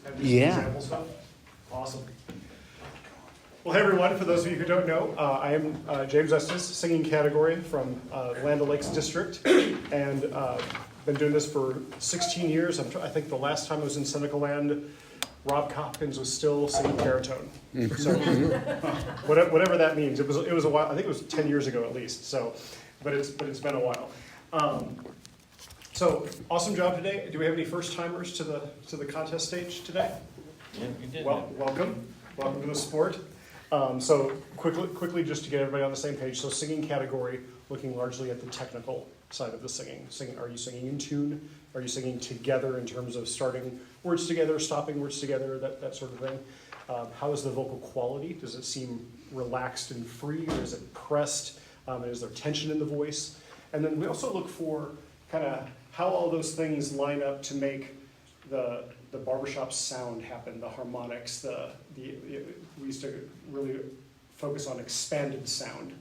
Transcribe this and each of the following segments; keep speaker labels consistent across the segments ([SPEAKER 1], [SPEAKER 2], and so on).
[SPEAKER 1] Have you some example stuff? Awesome. Well, hey everyone, for those of you who don't know, I am James Estes, singing category from Land O'Lakes District, and been doing this for 16 years. I think the last time I was in Seneca Land, Rob Hopkins was still singing baritone. So whatever that means, it was a while. I think it was 10 years ago at least. So, but it's been a while. So awesome job today. Do we have any first timers to the contest stage today?
[SPEAKER 2] Yeah, we did.
[SPEAKER 1] Well, welcome to the sport. So quickly, just to get everybody on the same page. So singing category, looking largely at the technical side of the singing. Are you singing in tune? Are you singing together in terms of starting words together, stopping words together, that sort of thing? How is the vocal quality? Does it seem relaxed and free, or is it pressed? Is there tension in the voice? And then we also look for kind of how all those things line up to make the barbershop sound happen, the harmonics, we used to really focus on expanded sound,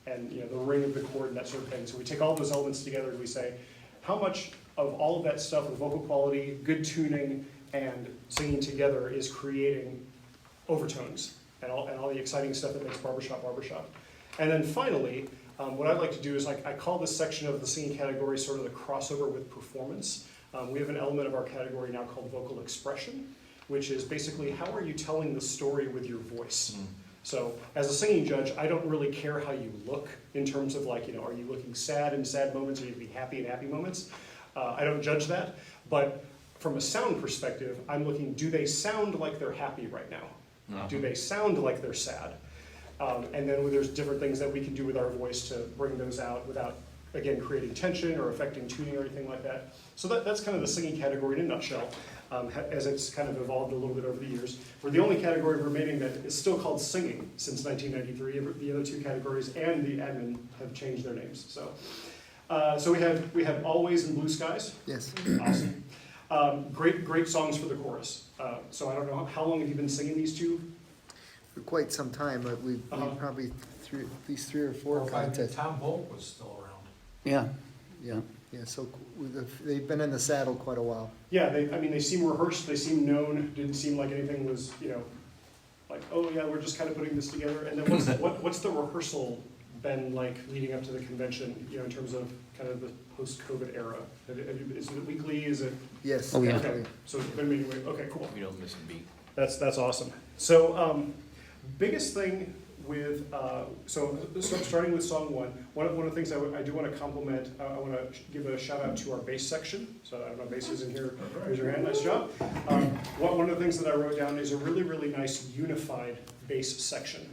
[SPEAKER 1] and the ring of the chord and that sort of thing. So we take all those elements together and we say, how much of all of that stuff with vocal quality, good tuning, and singing together is creating overtones and all the exciting stuff that makes barbershop. And then finally, what I'd like to do is I call this section of the singing category sort of the crossover with performance. We have an element of our category now called vocal expression, which is basically how are you telling the story with your voice? So as a singing judge, I don't really care how you look in terms of are you looking sad in sad moments, or you be happy in happy moments? I don't judge that, but from a sound perspective, I'm looking, do they sound like they're happy right now? Do they sound like they're sad? And then there's different things that we can do with our voice to bring those out without, again, creating tension or affecting tuning or anything like that. So that's kind of the singing category in a nutshell, as it's kind of evolved a little bit over the years. We're the only category remaining that is still called singing since 1993. The other two categories and the admin have changed their names. So we have Always and Blue Skies.
[SPEAKER 3] Yes.
[SPEAKER 1] Awesome. Great songs for the chorus. So I don't know, how long have you been singing these two?
[SPEAKER 3] For quite some time, but we probably at least three or four contests.
[SPEAKER 4] Tom Bolt was still around.
[SPEAKER 3] Yeah, so they've been in the saddle quite a while.
[SPEAKER 1] Yeah, they seem rehearsed, they seem known, didn't seem like anything was, like, oh yeah, we're just kind of putting this together. And then what's the rehearsal been like leading up to the convention, in terms of kind of the post-COVID era? Is it weekly, is it?
[SPEAKER 3] Yes.
[SPEAKER 5] Oh, yeah.
[SPEAKER 1] Okay, so it's been meeting, okay, cool.
[SPEAKER 2] We don't miss a beat.
[SPEAKER 1] That's awesome. So biggest thing with, so starting with song one of the things I do want to compliment, I want to give a shout out to our bass section. So I don't know, bass is in here, raise your hand, nice job. One of the things that I wrote down is a really, really nice unified bass section.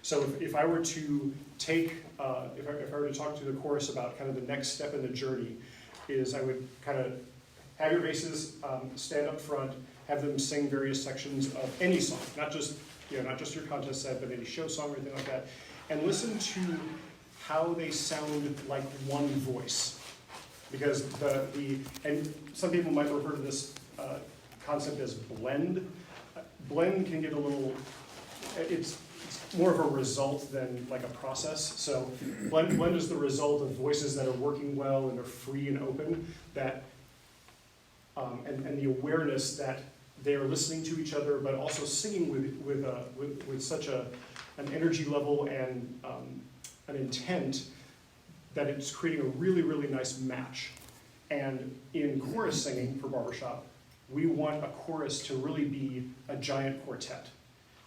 [SPEAKER 1] So if I were to take, if I were to talk to the chorus about kind of the next step in the journey, is I would kind of have your basses stand up front, have them sing various sections of any song, not just your contest set, but any show song or anything like that, and listen to how they sound like one voice. Because and some people might refer to this concept as blend. Blend can get a little, it's more of a result than like a process. So blend is the result of voices that are working well and are free and open, that and the awareness that they are listening to each other, but also singing with such an energy level and an intent that it's creating a really, really nice match. And in chorus singing for barbershop, we want a chorus to really be a giant quartet.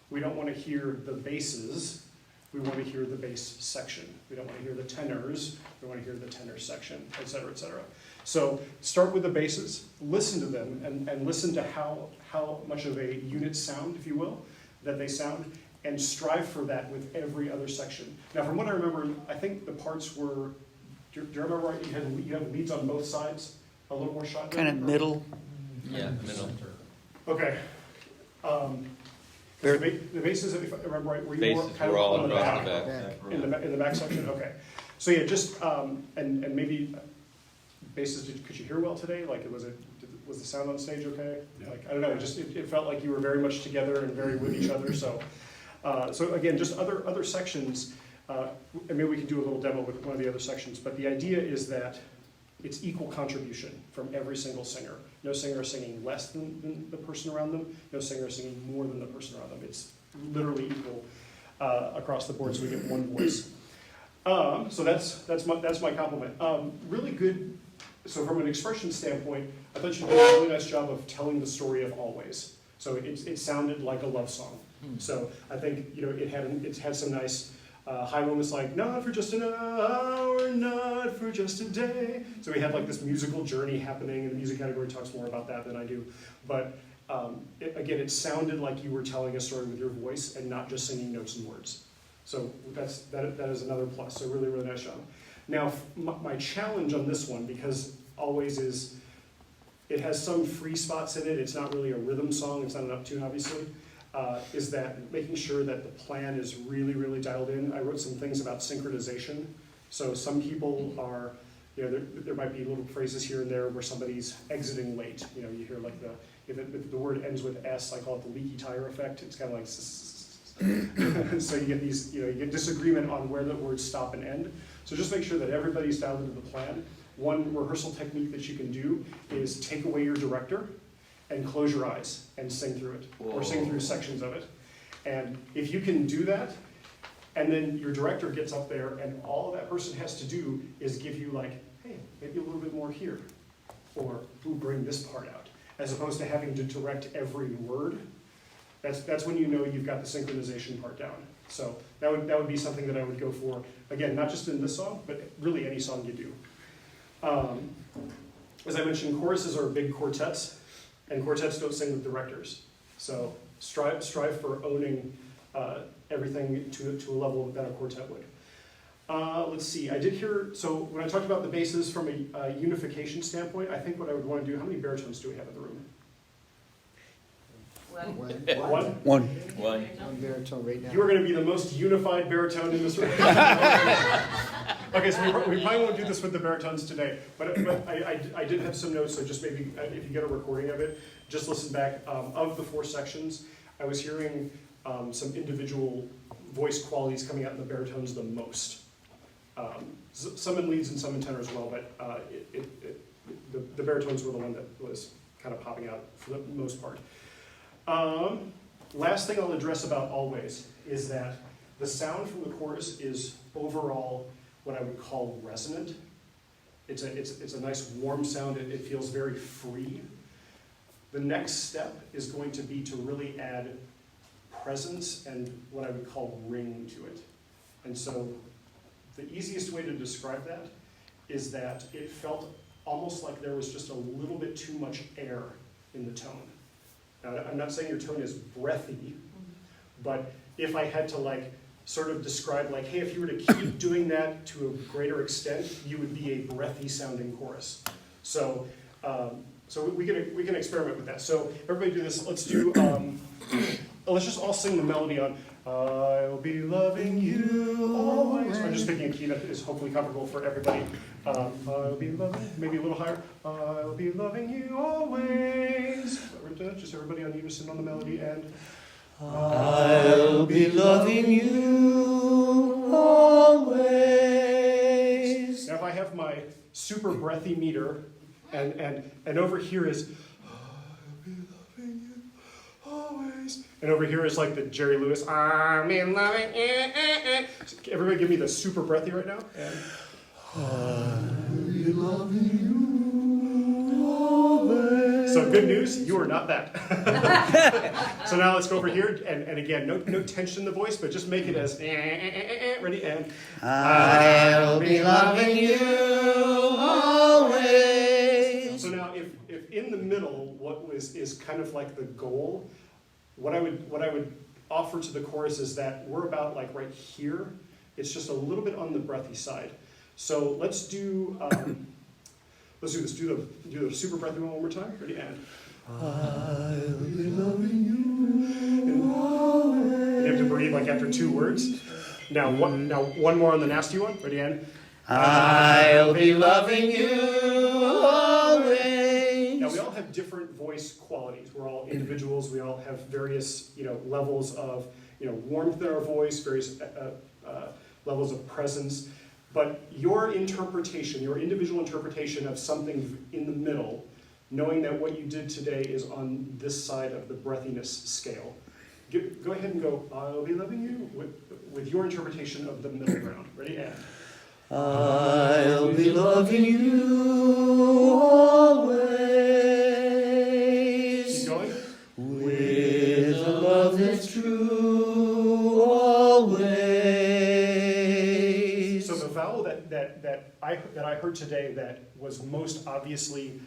[SPEAKER 1] We don't want to hear the basses, we want to hear the bass section. We don't want to hear the tenors, we want to hear the tenor section, et cetera, et cetera. So start with the basses, listen to them, and listen to how much of a unit sound, if you will, that they sound, and strive for that with every other section. Now, from what I remember, I think the parts were, do you remember right, you had leads on both sides, a little more shotgun?
[SPEAKER 5] Kind of middle.
[SPEAKER 2] Yeah, middle.
[SPEAKER 1] Okay. The basses, if I remember right, were you more
[SPEAKER 2] Bases
[SPEAKER 1] kind
[SPEAKER 2] were
[SPEAKER 1] of
[SPEAKER 2] all
[SPEAKER 1] on the
[SPEAKER 2] across
[SPEAKER 1] back?
[SPEAKER 2] the back.
[SPEAKER 1] In the back section, okay. So yeah, just, and maybe basses, could you hear well today? Like, was the sound on stage okay?
[SPEAKER 4] Yeah.
[SPEAKER 1] Like, I don't know, it felt like you were very much together and very with each other. So, so again, just other sections, and maybe we can do a little demo with one of the other sections, but the idea is that it's equal contribution from every single singer. No singer is singing less than the person around them. No singer is singing more than the person around them. It's literally equal across the board, so we get one voice. So that's my compliment. Really good. So from an expression standpoint, I thought you did a really nice job of telling the story of Always. So it sounded like a love song. So I think it had some nice high moments like not for just an hour, not for just a day. So we had like this musical journey happening, and the music category talks more about that than I do. But again, it sounded like you were telling a story with your voice and not just singing notes and words. So that is another plus. So really, really nice job. Now, my challenge on this one, because Always is, it has some free spots in it. It's not really a rhythm song. It's not an uptune, obviously. Is that making sure that the plan is really, really dialed in. I wrote some things about synchronization. So some people are, there might be little phrases here and there where somebody's exiting late. You hear like if the word ends with S, I call it the leaky tire effect. It's kind of like so you get these, you get disagreement on where the words stop and end. So just make sure that everybody's dialed into the plan. One rehearsal technique that you can do is take away your director and close your eyes and sing through it, or sing through sections of it. And if you can do that, and then your director gets up there and all that person has to do is give you like, hey, maybe a little bit more here, or bring this part out, as opposed to having to direct every word. That's when you know you've got the synchronization part down. So that would be something that I would go for. Again, not just in this song, but really any song you do. As I mentioned, choruses are big quartets, and quartets don't sing with directors. So strive for owning everything to a level that a quartet would. Let's see, I did hear, so when I talked about the basses from a unification standpoint, I think what I would want to do, how many baritones do we have in the room? One?
[SPEAKER 3] One
[SPEAKER 2] One.
[SPEAKER 3] baritone right now.
[SPEAKER 1] You are going to be the most unified baritone in this room. Okay, so we probably won't do this with the baritones today, but I did have some notes, so just maybe if you get a recording of it, just listen back. Of the 4 sections, I was hearing some individual voice qualities coming out in the baritones the most. Some in leads and some in tenor as well, but the baritones were the one that was kind of popping out for the most part. Last thing I'll address about Always is that the sound from the chorus is overall what I would call resonant. It's a nice warm sound. It feels very free. The next step is going to be to really add presence and what I would call ring to it. And so the easiest way to describe that is that it felt almost like there was just a little bit too much air in the tone. Now, I'm not saying your tone is breathy, but if I had to sort of describe hey, if you were to keep doing that to a greater extent, you would be a breathy sounding chorus. So, we can experiment with that. So everybody do this. Let's do, let's just all sing the melody on I'll be loving you always. I'm just picking a key that is hopefully comfortable for everybody. I'll be loving, maybe a little higher. I'll be loving you always. Just everybody on unison on the melody, and
[SPEAKER 4] I'll be loving you always.
[SPEAKER 1] now if I have my super breathy meter, and over here is and over here is like the Jerry Lewis, I'm in loving you. Everybody give me the super breathy right now. And
[SPEAKER 4] I'll be loving you always.
[SPEAKER 1] so good news, you are not that. So now let's go over here, and again, no tension in the voice, but just make it as ready, and
[SPEAKER 4] I'll be loving you always.
[SPEAKER 1] so now if in the middle, what is kind of like the goal, what I would offer to the chorus is that we're about right here. It's just a little bit on the breathy side. So let's do this. Do the super breathy one more time. Ready, and
[SPEAKER 4] I'll be loving you always.
[SPEAKER 1] you have to breathe after 2 words. Now one more on the nasty one. Ready, and
[SPEAKER 4] I'll be loving you always.
[SPEAKER 1] now we all have different voice qualities. We're all individuals. We all have various levels of warmth in our voice, various levels of presence. But your interpretation, your individual interpretation of something in the middle knowing that what you did today is on this side of the breathiness scale. Go ahead and go, I'll be loving you, with your interpretation of the middle ground. Ready? And.
[SPEAKER 4] I'll be loving you always.
[SPEAKER 1] Keep going.
[SPEAKER 4] With a love that's true always.
[SPEAKER 1] So the vowel that I heard today that was most obviously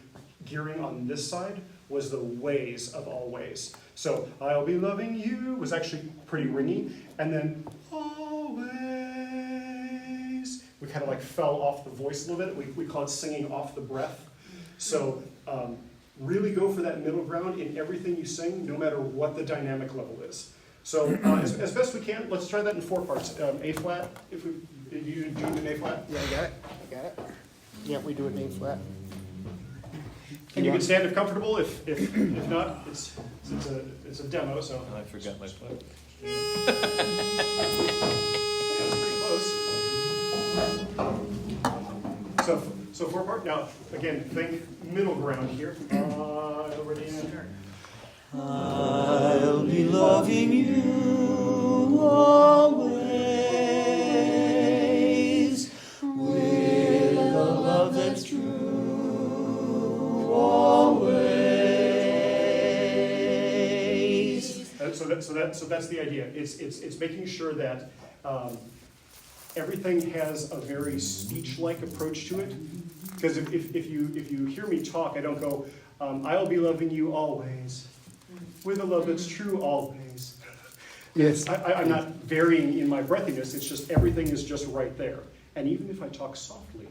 [SPEAKER 1] gearing on this side was the ways of always. So I'll be loving you was actually pretty ringy, and then always we kind of like fell off the voice a little bit. We call it singing off the breath. So really go for that middle ground in everything you sing, no matter what the dynamic level is. So as best we can, let's try that in 4 parts. A flat, if you do it in A flat.
[SPEAKER 3] Yeah, I got it. Yeah, we do it in A flat.
[SPEAKER 1] And you can stand if comfortable. If not, it's a demo. So
[SPEAKER 2] Oh, I forgot my foot.
[SPEAKER 1] that's pretty close. So 4 part. Now again, think middle ground here. Already in.
[SPEAKER 4] I'll be loving you always with a love that's true always.
[SPEAKER 1] So that's the idea. It's making sure that everything has a very speech-like approach to it. Because if you hear me talk, I don't go, I'll be loving you always, with a love that's true always.
[SPEAKER 3] Yes.
[SPEAKER 1] I'm not varying in my breathiness, it's just everything is just right there. And even if I talk softly,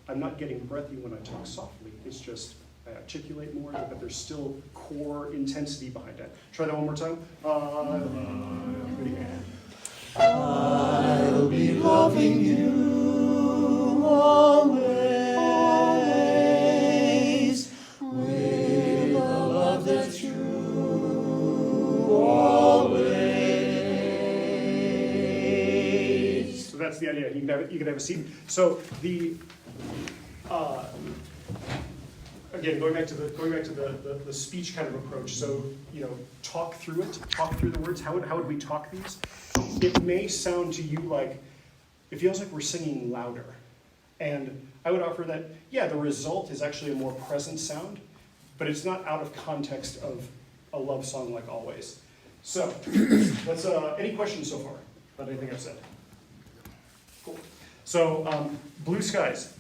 [SPEAKER 1] I'm not getting breathy when I talk softly. It's just I articulate more, but there's still core intensity behind that. Try that one more time.
[SPEAKER 4] I'll be loving you always with a love that's true always.
[SPEAKER 1] So that's the idea. You can have a seat. So the again, going back to the speech kind of approach. So talk through it, talk through the words. How would we talk these? It may sound to you like it feels like we're singing louder, and I would offer that the result is actually a more present sound, but it's not out of context of a love song like Always. So let's. Any questions so far about anything I've said? Cool. So Blue Skies.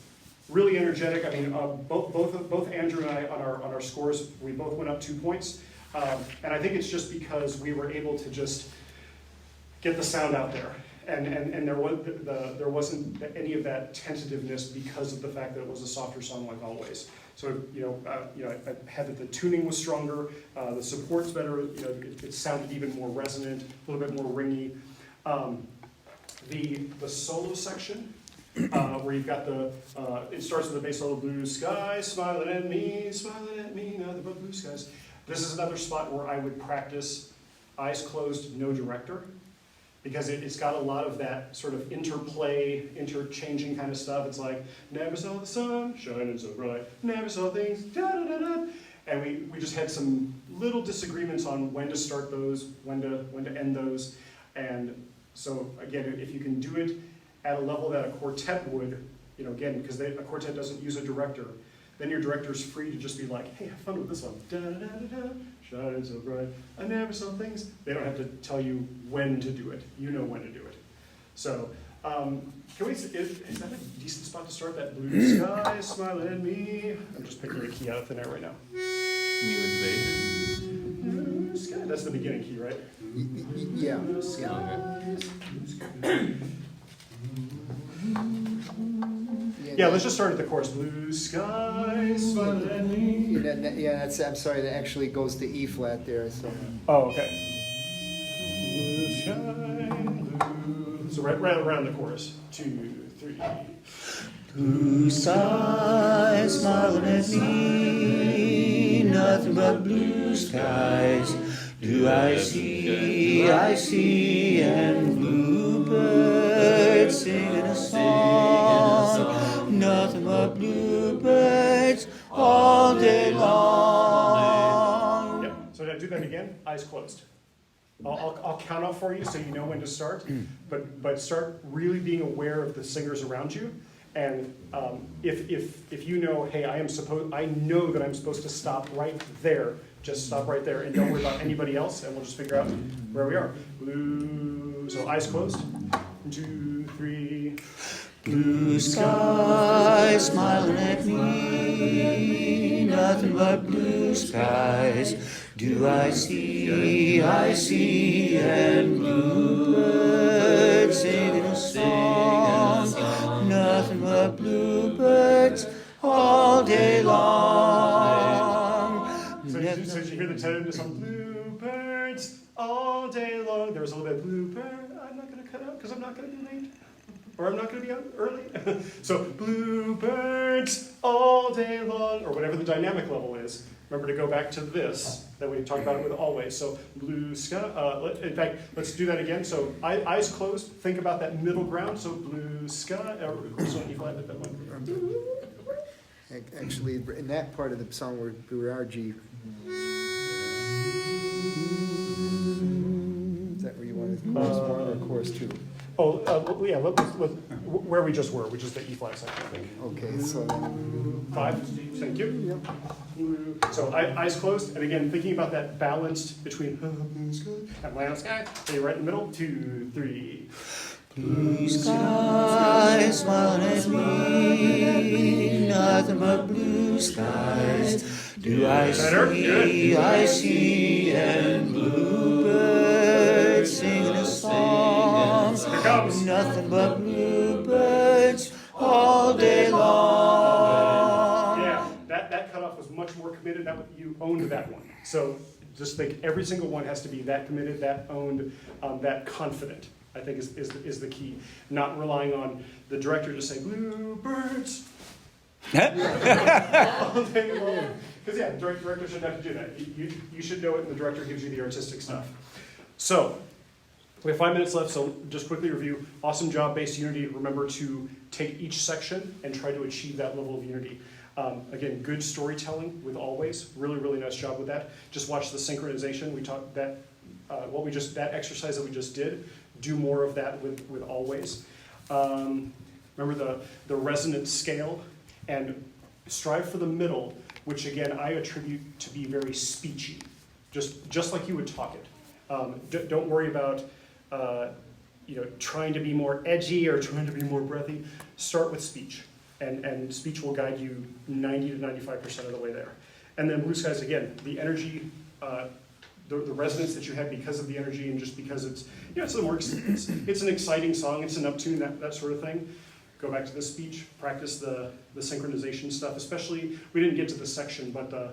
[SPEAKER 1] Really energetic. I mean, both Andrew and I on our scores, we both went up 2 points, and I think it's just because we were able to just get the sound out there, and there wasn't any of that tentativeness because of the fact that it was a softer song like Always. So I had that the tuning was stronger, the support's better. It sounded even more resonant, a little bit more ringy. The solo section. Where you've got it starts with the bass solo, blue skies, smiling at me, nothing but blue skies. This is another spot where I would practice eyes closed, no director, because it's got a lot of that sort of interplay, interchanging kind of stuff. It's like, never saw the sun shining so bright, never saw things, da-da-da-da. And we just had some little disagreements on when to start those, when to end those. And so again, if you can do it at a level that a quartet would, again, because a quartet doesn't use a director, then your director's free to just be like, hey, have fun with this one. Da-da-da-da-da, shining so bright, I never saw things. They don't have to tell you when to do it. You know when to do it. So, is that a decent spot to start, that blue sky smiling at me? I'm just picking a key out of thin air right now.
[SPEAKER 2] You mean with the bass?
[SPEAKER 1] Blue sky, that's the beginning key, right?
[SPEAKER 3] Yeah.
[SPEAKER 1] Blue skies, blue skies. Yeah, let's just start at the chorus. Blue skies smiling at me.
[SPEAKER 3] I'm sorry, that actually goes to E flat there. So.
[SPEAKER 1] Oh, okay. Blue shine, blue. So right around the chorus. 2, 3.
[SPEAKER 4] Blue skies smiling at me, nothing but blue skies. Do I see, and bluebirds singing a song, nothing but bluebirds all day long.
[SPEAKER 1] again, eyes closed. I'll count off for you so you know when to start, but start really being aware of the singers around you. And if you know, hey, I know that I'm supposed to stop right there, just stop right there and don't worry about anybody else, and we'll just figure out where we are. Blue, so eyes closed. 1, 2, 3.
[SPEAKER 4] Blue skies smiling at me, nothing but blue skies. Do I see, and bluebirds singing a song, nothing but bluebirds all day long.
[SPEAKER 1] So did you hear the tenderness on bluebirds all day long? There was a little bit of bluebird. I'm not going to cut out because I'm not going to be late. Or I'm not going to be out early. So bluebirds all day long, or whatever the dynamic level is. Remember to go back to this, that we talked about it with always. So blue sky, in fact, let's do that again. So eyes closed, think about that middle ground. So blue sky, so E flat, that one.
[SPEAKER 3] Actually, in that part of the song where we are G. Is that where you wanted chorus 1 or chorus 2?
[SPEAKER 1] Yeah, where we just were, which is the E flat section, I think.
[SPEAKER 3] Okay, so then.
[SPEAKER 1] 5, thank you. So eyes closed, and again, thinking about that balance between and land sky. So you're right in the middle. 2, 3.
[SPEAKER 4] Blue skies smiling at me, nothing but blue skies. Do I see, and bluebirds singing a song, nothing but bluebirds all day long.
[SPEAKER 1] Yeah, that cutoff was much more committed. You owned that one. So just think every single one has to be that committed, that owned, that confident. I think is the key. Not relying on the director to say bluebirds. All day long. Because the director shouldn't have to do that. You should know it, and the director gives you the artistic stuff. So we have 5 minutes left. So just quickly review. Awesome job, bass unity. Remember to take each section and try to achieve that level of unity. Again, good storytelling with always. Really, really nice job with that. Just watch the synchronization. We talked that that exercise that we just did. Do more of that with always. Remember the resonant scale, and strive for the middle, which again I attribute to be very speechy, just like you would talk it. Don't worry about trying to be more edgy or trying to be more breathy. Start with speech, and speech will guide you 90 to 95% of the way there. And then blue skies again, the energy. The resonance that you had because of the energy, and just because it's it's an exciting song, it's an uptune, that sort of thing. Go back to the speech, practice the synchronization stuff. Especially, we didn't get to this section, but the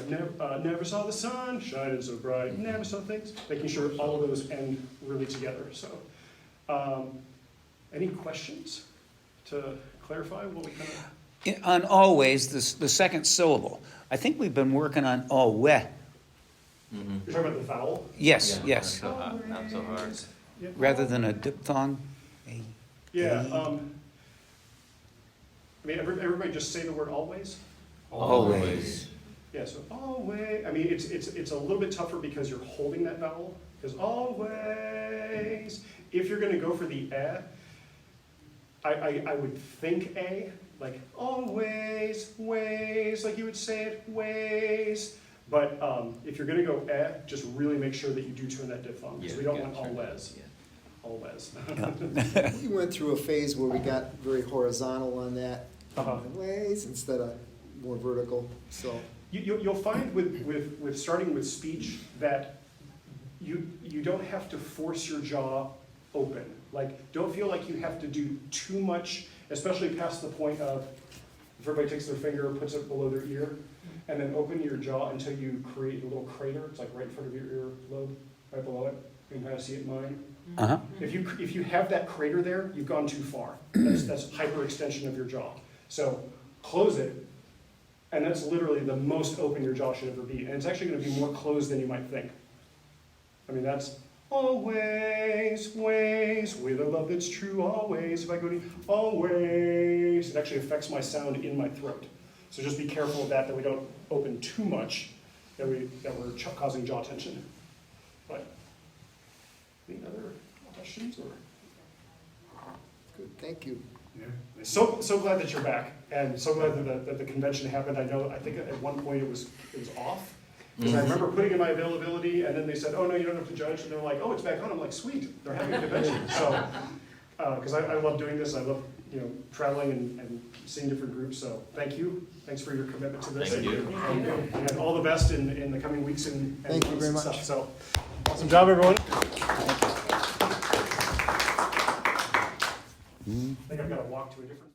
[SPEAKER 1] never saw the sun shining so bright, never saw things. Making sure all of those end really together. So, any questions to clarify what we kind of?
[SPEAKER 4] On always, the second syllable. I think we've been working on always.
[SPEAKER 2] Mm-hmm.
[SPEAKER 1] You're talking about the vowel?
[SPEAKER 4] Yes,
[SPEAKER 2] Yeah,
[SPEAKER 4] yes.
[SPEAKER 2] Not so hard.
[SPEAKER 1] Yeah.
[SPEAKER 4] Rather than a diphthong.
[SPEAKER 1] Yeah. Everybody just say the word always.
[SPEAKER 4] Always.
[SPEAKER 1] Yeah. So always. I mean, it's a little bit tougher because you're holding that vowel. Because always, if you're going to go for the I would think like always, ways, like you would say it, ways. But if you're going to go just really make sure that you do turn that diphthong, because we don't want always.
[SPEAKER 2] Yeah.
[SPEAKER 1] Always.
[SPEAKER 3] We went through a phase where we got very horizontal on that ways instead of more vertical. So
[SPEAKER 1] you'll find with starting with speech that you don't have to force your jaw open. Like, don't feel like you have to do too much, especially past the point of if everybody takes their finger and puts it below their ear, and then open your jaw until you create a little crater. It's like right in front of your earlobe, right below it. You can kind of see it in mine.
[SPEAKER 4] Uh-huh.
[SPEAKER 1] If you have that crater there, you've gone too far. That's hyperextension of your jaw. So close it, and that's literally the most open your jaw should ever be. And it's actually going to be more closed than you might think. I mean, that's always, ways, with a love that's true always. If I go to always, it actually affects my sound in my throat. So just be careful of that we don't open too much. that were causing jaw tension. But any other questions or?
[SPEAKER 3] Good, thank you.
[SPEAKER 1] So glad that you're back, and so glad that the convention happened. I think at one point it was off. Because I remember putting in my availability, and then they said, oh, no, you don't have to judge, and they're like, oh, it's back on. I'm like, sweet, they're having a convention. So, because I love doing this, I love, traveling and seeing different groups, so thank you. Thanks for your commitment to this.
[SPEAKER 2] Thank you.
[SPEAKER 1] And all the best in the coming weeks and
[SPEAKER 3] Thank you
[SPEAKER 1] months
[SPEAKER 3] very
[SPEAKER 1] and
[SPEAKER 3] much.
[SPEAKER 1] stuff. So, awesome job, everyone. I think I've got to walk to a different.